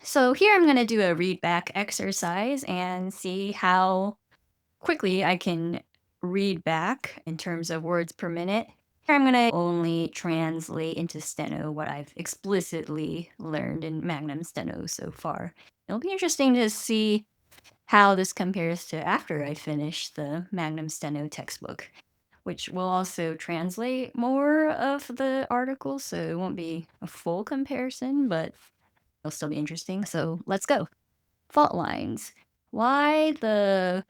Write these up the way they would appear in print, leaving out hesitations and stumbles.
So here I'm going to do a read back exercise and see how quickly I can read back in terms of words per minute. Here I'm going to only translate into steno what I've explicitly learned in Magnum Steno so far. It'll be interesting to see how this compares to after I finish the Magnum Steno textbook, which will also translate more of the articles, so it won't be a full comparison, but it'll still be interesting. So let's go. Fault lines. Why the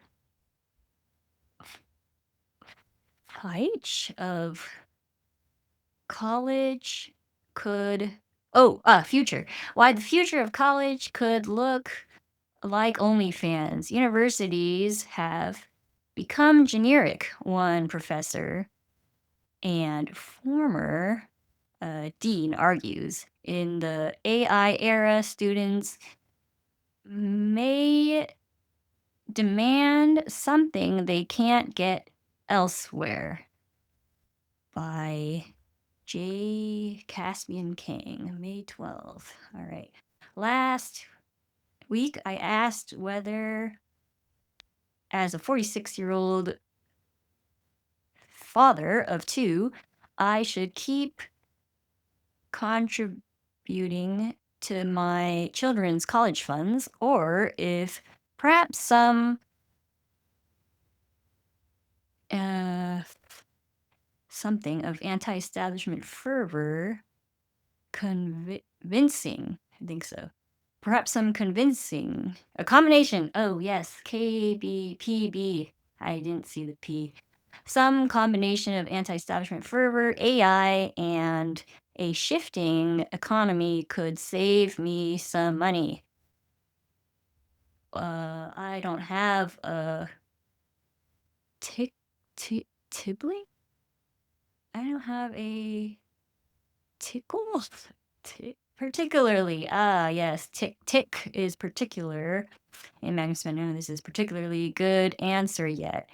height of college could future. Why the future of college could look like OnlyFans. Universities have become generic, one professor and former dean argues. In the AI era, students may demand something they can't get elsewhere. By J. Caspian King, May 12th. All right. Last week, I asked whether, as a 46-year-old father of two, I should keep contributing to my children's college funds or if perhaps uh, something of anti-establishment fervor convincing. I think so. Perhaps some convincing. A combination. Oh, yes. KBPB. I didn't see the P. Some combination of anti-establishment fervor, AI, and a shifting economy could save me some money. I don't have a tibbling? I don't have a tickle? Particularly. Ah, yes. Tick is particular. In Magnum Steno, this is particularly good answer yet.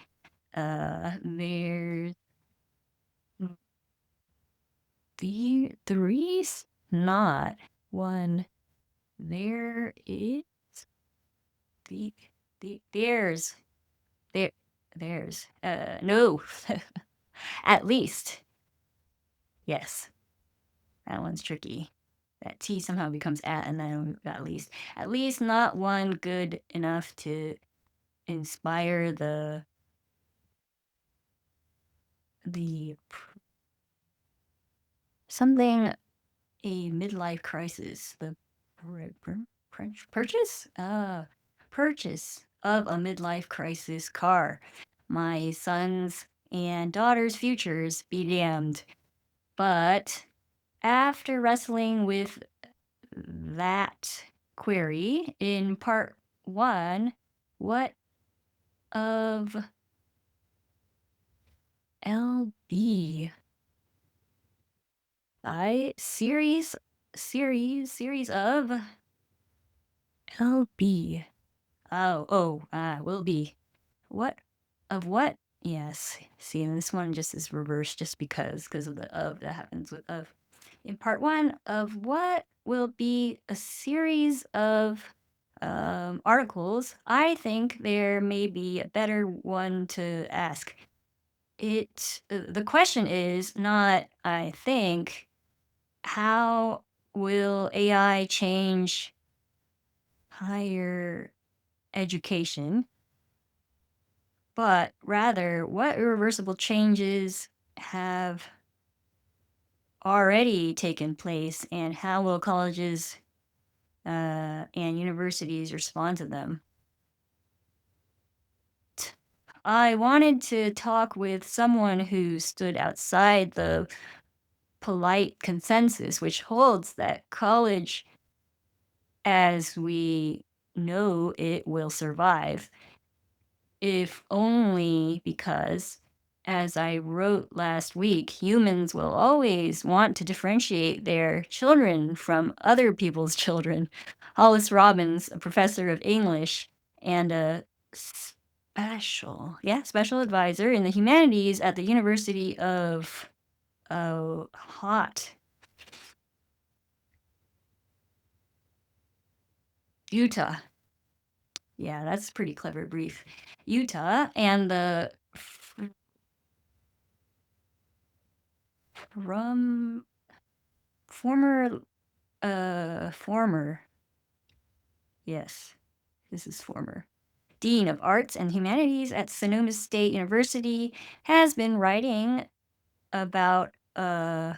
There's three's not one. There is the there's there there's no. At least. Yes. That one's tricky. That T somehow becomes at and then at least. At least not one good enough to inspire the something a midlife crisis. The purchase? Purchase of a midlife crisis car. My son's and daughter's futures be damned. But after wrestling with that query in part one, what of LB? I series of LB. Will be. What of what? Yes. See, and this one just is reversed just because of the of that happens with of. In part one of what will be a series of articles, I think there may be a better one to ask. The question is not, I think, how will AI change higher education, but rather what irreversible changes have already taken place and how will colleges and universities respond to them. I wanted to talk with someone who stood outside the polite consensus, which holds that college, as we know it, will survive, if only because, as I wrote last week, humans will always want to differentiate their children from other people's children. Hollis Robbins, a professor of English and a special advisor in the humanities at the University of Hot. Utah. Yeah, that's a pretty clever brief. Utah and the from former former, yes, this is former Dean of Arts and Humanities at Sonoma State University has been writing about I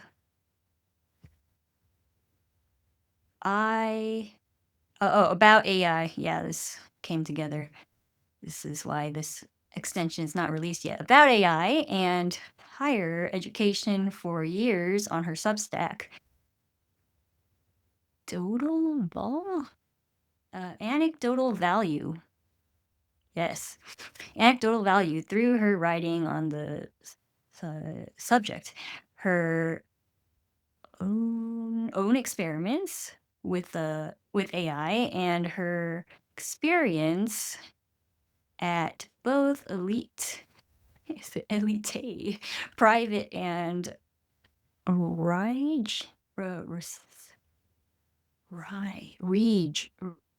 about AI. Yeah, this came together. This is why this extension is not released yet. About AI and higher education for years on her Substack. Doodle ball? Anecdotal value. Yes. Anecdotal value through her writing on the subject. Her own experiments with AI and her experience at both elite, private and Rige,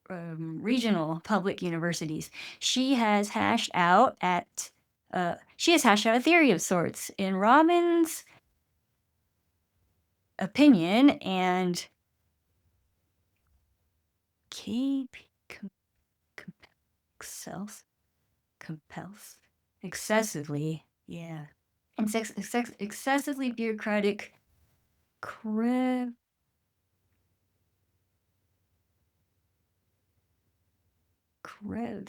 regional public universities. She has hashed out a theory of sorts. In Robin's opinion, and Cape compels excessively, yeah, and excessively bureaucratic, cre- cre-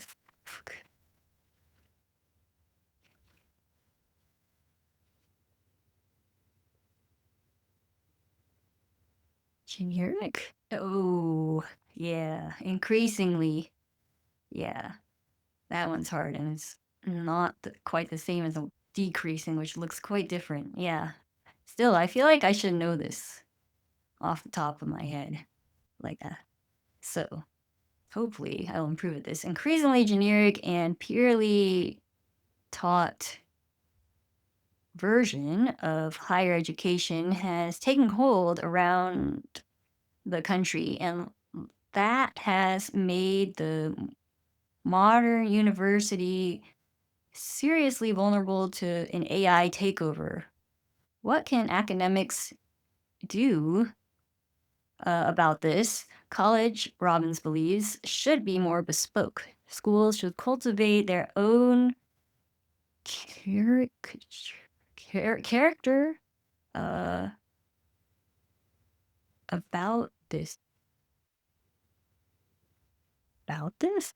generic. Oh, yeah, increasingly, yeah. That one's hard, and it's not quite the same as a decreasing, which looks quite different. Yeah. Still, I feel like I should know this off the top of my head. Like that. So, hopefully, I'll improve at this. Increasingly generic and purely taught version of higher education has taken hold around the country, and that has made the modern university seriously vulnerable to an AI takeover. What can academics do about this? College, Robbins believes, should be more bespoke. Schools should cultivate their own character uh, about this. About this?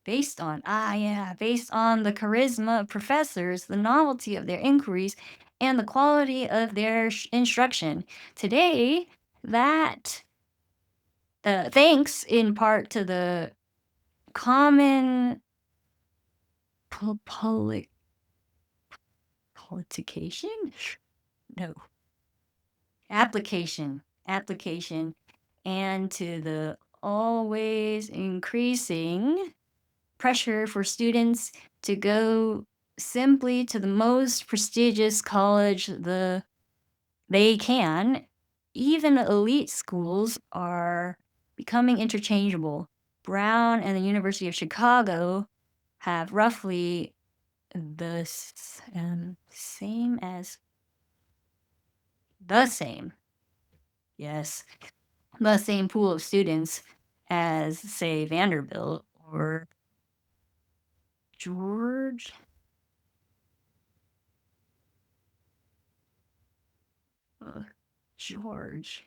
Based on the charisma of professors, the novelty of their inquiries, and the quality of their instruction. Today, that thanks in part to the common public politication? No, application, and to the always increasing pressure for students to go simply to the most prestigious college they can. Even elite schools are becoming interchangeable. Brown and the University of Chicago have roughly the same as the same, yes, the same pool of students as, say, Vanderbilt or George. Uh, George.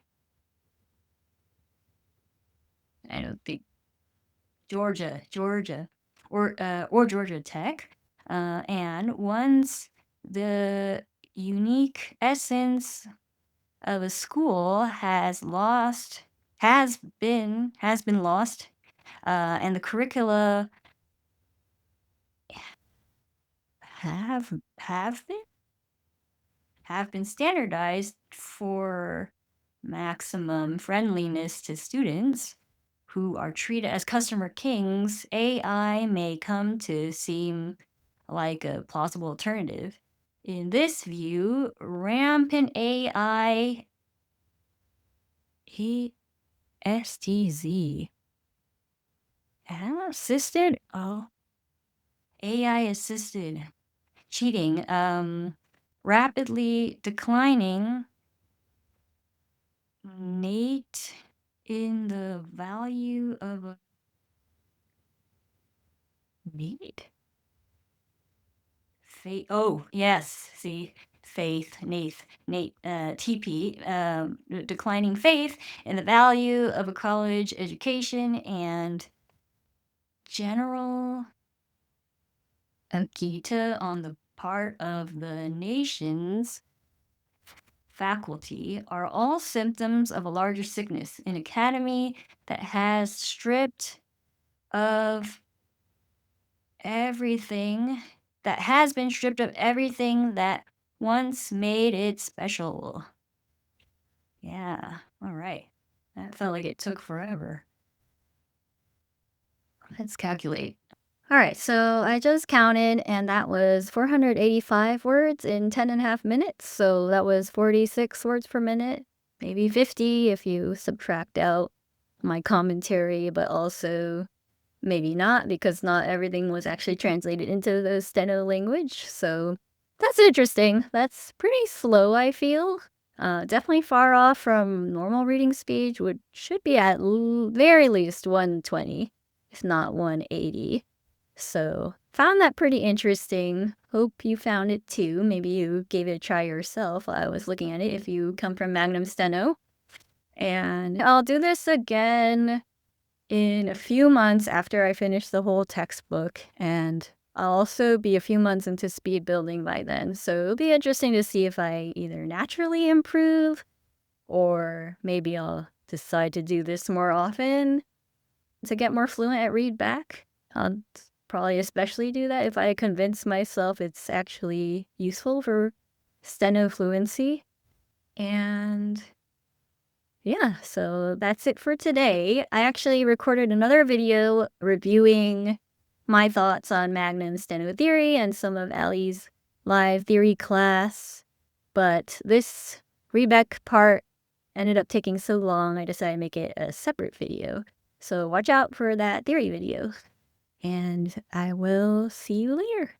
I don't think Georgia, or Georgia Tech. And once the unique essence of a school has been lost, and the curricula have have been have been standardized for maximum friendliness to students who are treated as customer kings, AI may come to seem like a plausible alternative. In this view, rampant AI, ASTZ, Assisted? Oh, AI assisted cheating. Rapidly declining Nate in the value of a Nate? Faith. Oh, yes. See, faith, Nate, TP, declining faith in the value of a college education and general Akita on the part of the nation's faculty are all symptoms of a larger sickness, an academy that has stripped of everything, that has been stripped of everything that once made it special. Yeah, all right. That felt like it took forever. Let's calculate. All right, so I just counted, and that was 485 words in 10 and a half minutes. So that was 46 words per minute, maybe 50 if you subtract out my commentary, but also maybe not because not everything was actually translated into the Steno language. So that's interesting. That's pretty slow, I feel. Definitely far off from normal reading speed, which should be at very least 120, if not 180. So found that pretty interesting. Hope you found it too. Maybe you gave it a try yourself while I was looking at it if you come from Magnum Steno. And I'll do this again in a few months after I finish the whole textbook, and I'll also be a few months into speed building by then. So it'll be interesting to see if I either naturally improve or maybe I'll decide to do this more often to get more fluent at readback. I'll probably especially do that if I convince myself it's actually useful for steno fluency. And yeah, so that's it for today. I actually recorded another video reviewing my thoughts on Magnum Steno theory and some of Allie's live theory class, but this readback part ended up taking so long, I decided to make it a separate video. So watch out for that theory video, and I will see you later.